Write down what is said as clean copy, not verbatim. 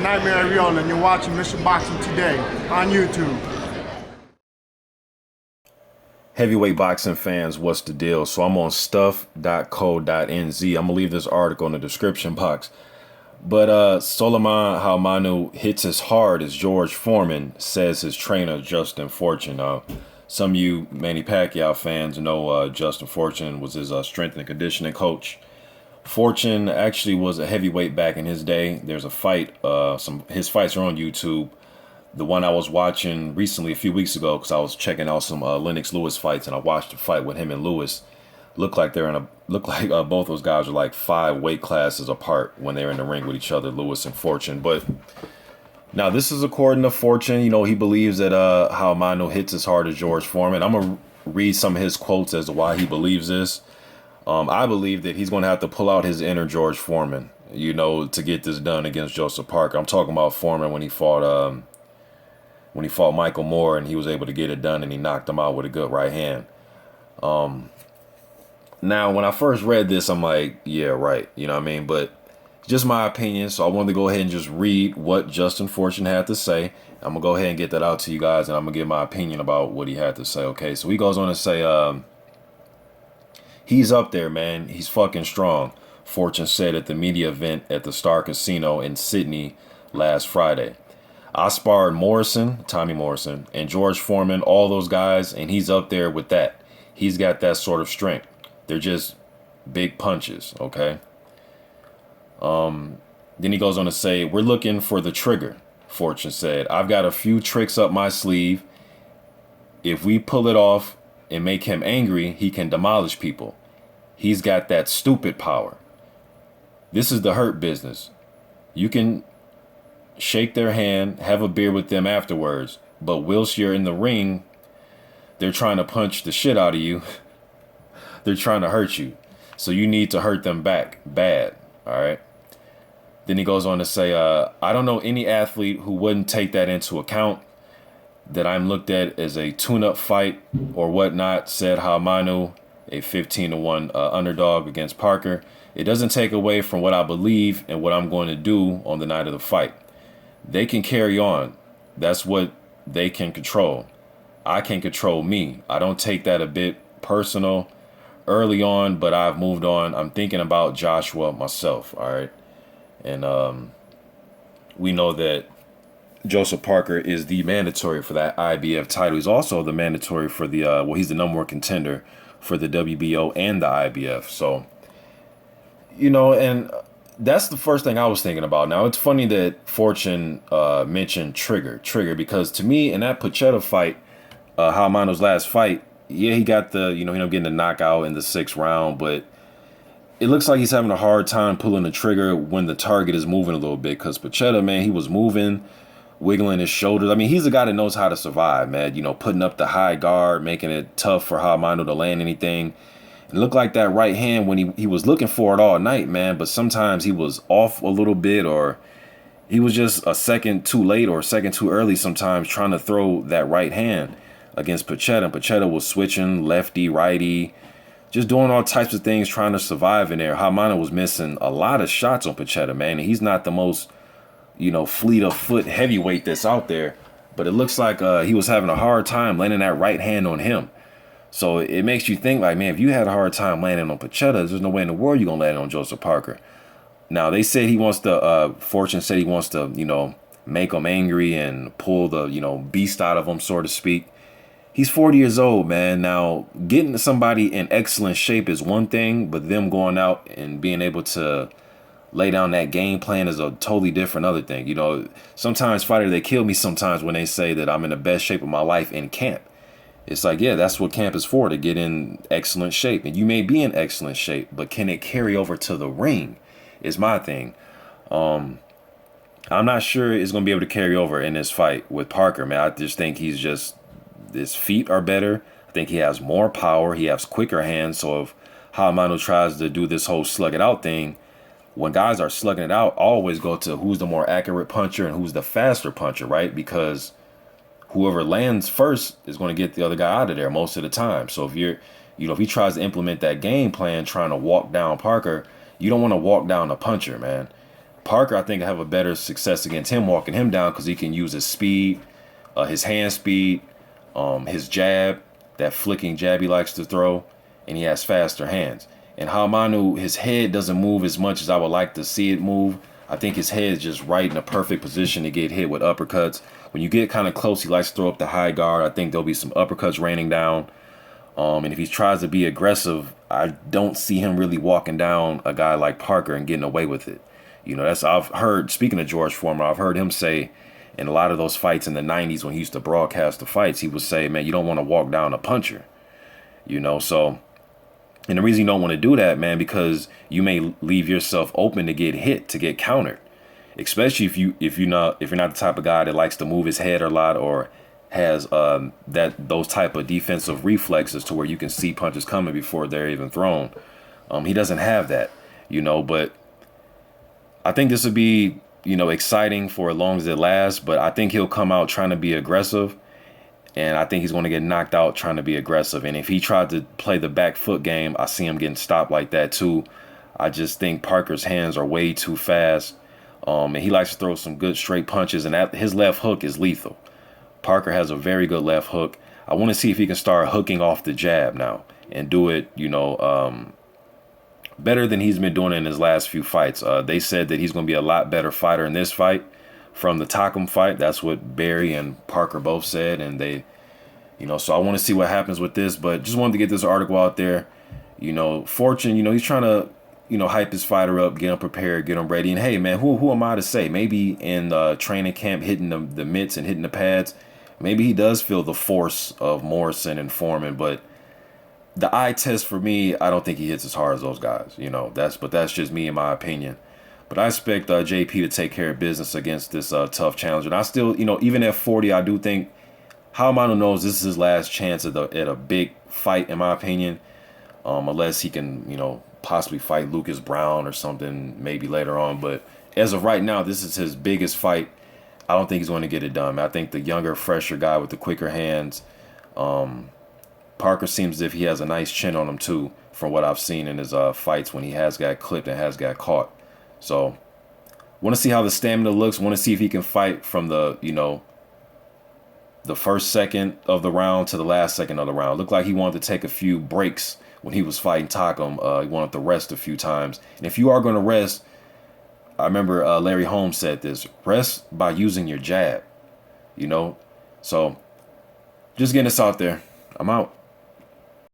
Nightmare Ariola, and you're watching Mr. Boxing Today on YouTube. Heavyweight boxing fans, what's the deal? So I'm on stuff.co.nz. I'm gonna leave this article in the description box. But Solomon Haumono hits as hard as George Foreman, says his trainer Justin Fortune. Some of you Manny Pacquiao fans know Justin Fortune was his strength and conditioning coach. Fortune actually was a heavyweight back in his day. There's a fight, his fights are on YouTube. The one I was watching recently, a few weeks ago, because I was checking out some Lennox Lewis fights, and I watched a fight with him and Lewis. Looked like both those guys are like 5 weight classes apart when they're in the ring with each other, Lewis and Fortune. But now this is according to Fortune. You know, he believes that Haumono hits as hard as George Foreman. I'm gonna read some of his quotes as to why he believes this. I believe that he's going to have to pull out his inner George Foreman, you know, to get this done against Joseph Parker. I'm talking about Foreman when he fought Michael Moore, and he was able to get it done, and he knocked him out with a good right hand. Now, when I first read this, I'm like, yeah, right. You know what I mean? But just my opinion. So I wanted to go ahead and just read what Justin Fortune had to say. I'm going to go ahead and get that out to you guys, and I'm going to give my opinion about what he had to say. Okay, so he goes on to say, he's up there, man. He's fucking strong, Fortune said at the media event at the Star Casino in Sydney last Friday. I sparred Tommy Morrison, and George Foreman, all those guys, and he's up there with that. He's got that sort of strength. They're just big punches, okay? Then he goes on to say, we're looking for the trigger, Fortune said. I've got a few tricks up my sleeve. If we pull it off and make him angry, he can demolish people. He's got that stupid power. This is the hurt business. You can shake their hand, have a beer with them afterwards, but whilst you're in the ring, they're trying to punch the shit out of you. They're trying to hurt you. So you need to hurt them back bad. All right. Then he goes on to say, I don't know any athlete who wouldn't take that into account, that I'm looked at as a tune-up fight or whatnot, said Haumono, a 15-1 underdog against Parker. It doesn't take away from what I believe and what I'm going to do on the night of the fight. They can carry on. That's what they can control. I can control me. I don't take that a bit personal early on, but I've moved on. I'm thinking about Joshua myself, all right? And we know that Joseph Parker is the mandatory for that IBF title. He's also the mandatory for the, he's the number 1 contender for the WBO and the IBF. So, you know, and that's the first thing I was thinking about. Now, it's funny that Fortune mentioned trigger, because to me, in that Pucheta fight, Haumono's last fight, yeah, he got the, you know, he ended up getting the knockout in the 6th round, but it looks like he's having a hard time pulling the trigger when the target is moving a little bit, because Pucheta, man, he was moving, wiggling his shoulders. I mean, he's a guy that knows how to survive, man, you know, putting up the high guard, making it tough for Haumono to land anything. It looked like that right hand when he was looking for it all night, man, but sometimes he was off a little bit, or he was just a second too late or a second too early sometimes trying to throw that right hand against Pucheta. And Pucheta was switching lefty, righty, just doing all types of things, trying to survive in there. Haumono was missing a lot of shots on Pucheta, man. And he's not the most, you know, fleet of foot heavyweight that's out there, but it looks like he was having a hard time landing that right hand on him. So it makes you think, like, man, if you had a hard time landing on Pucheta, there's no way in the world you're going to land on Joseph Parker. Now, they said he wants to, Fortune said he wants to, you know, make him angry and pull the, you know, beast out of him, so to speak. He's 40 years old, man. Now, getting somebody in excellent shape is one thing, but them going out and being able to lay down that game plan is a totally different other thing. You know, sometimes fighters, they kill me sometimes when they say that I'm in the best shape of my life in camp. It's like, yeah, that's what camp is for, to get in excellent shape. And you may be in excellent shape, but can it carry over to the ring is my thing. I'm not sure it's going to be able to carry over in this fight with Parker, man. I just think his feet are better. I think he has more power. He has quicker hands. So if Haumono tries to do this whole slug it out thing, when guys are slugging it out, I always go to who's the more accurate puncher and who's the faster puncher, right? Because whoever lands first is going to get the other guy out of there most of the time. So if if he tries to implement that game plan, trying to walk down Parker, you don't want to walk down a puncher, man. Parker, I think, have a better success against him walking him down because he can use his speed, his hand speed, his jab, that flicking jab he likes to throw, and he has faster hands. And Haumono, his head doesn't move as much as I would like to see it move. I think his head is just right in a perfect position to get hit with uppercuts. When you get kind of close, he likes to throw up the high guard. I think there'll be some uppercuts raining down. And if he tries to be aggressive, I don't see him really walking down a guy like Parker and getting away with it. You know, that's I've heard, speaking of George Foreman, I've heard him say in a lot of those fights in the 90s when he used to broadcast the fights, he would say, man, you don't want to walk down a puncher. You know, so, and the reason you don't want to do that, man, because you may leave yourself open to get hit, to get countered. Especially if you're not the type of guy that likes to move his head a lot or has those type of defensive reflexes to where you can see punches coming before they're even thrown. He doesn't have that, you know, but I think this would be, you know, exciting for as long as it lasts, but I think he'll come out trying to be aggressive, and I think he's going to get knocked out trying to be aggressive. And if he tried to play the back foot game, I see him getting stopped like that too. I just think Parker's hands are way too fast, and he likes to throw some good straight punches, and his left hook is lethal. Parker has a very good left hook. I want to see if he can start hooking off the jab now and do it, you know, better than he's been doing in his last few fights. They said that he's going to be a lot better fighter in this fight from the Takam fight. That's what Barry and Parker both said. And they, you know, so I want to see what happens with this. But just wanted to get this article out there. You know, Fortune, you know, he's trying to, you know, hype his fighter up, get him prepared, get him ready. And hey, man, who am I to say? Maybe in training camp, hitting the mitts and hitting the pads, maybe he does feel the force of Morrison and Foreman. But the eye test for me, I don't think he hits as hard as those guys. You know, that's just me in my opinion. But I expect JP to take care of business against this tough challenger. And I still, you know, even at 40, I do think Haumono knows this is his last chance at a big fight, in my opinion. Unless he can, you know, possibly fight Lucas Brown or something maybe later on. But as of right now, this is his biggest fight. I don't think he's going to get it done. I think the younger, fresher guy with the quicker hands, Parker seems as if he has a nice chin on him too, from what I've seen in his fights when he has got clipped and has got caught. So, want to see how the stamina looks. Want to see if he can fight from the, you know, the first second of the round to the last second of the round. Looked like he wanted to take a few breaks when he was fighting Takam. He wanted to rest a few times. And if you are going to rest, I remember Larry Holmes said this: rest by using your jab. You know, so just getting this out there. I'm out.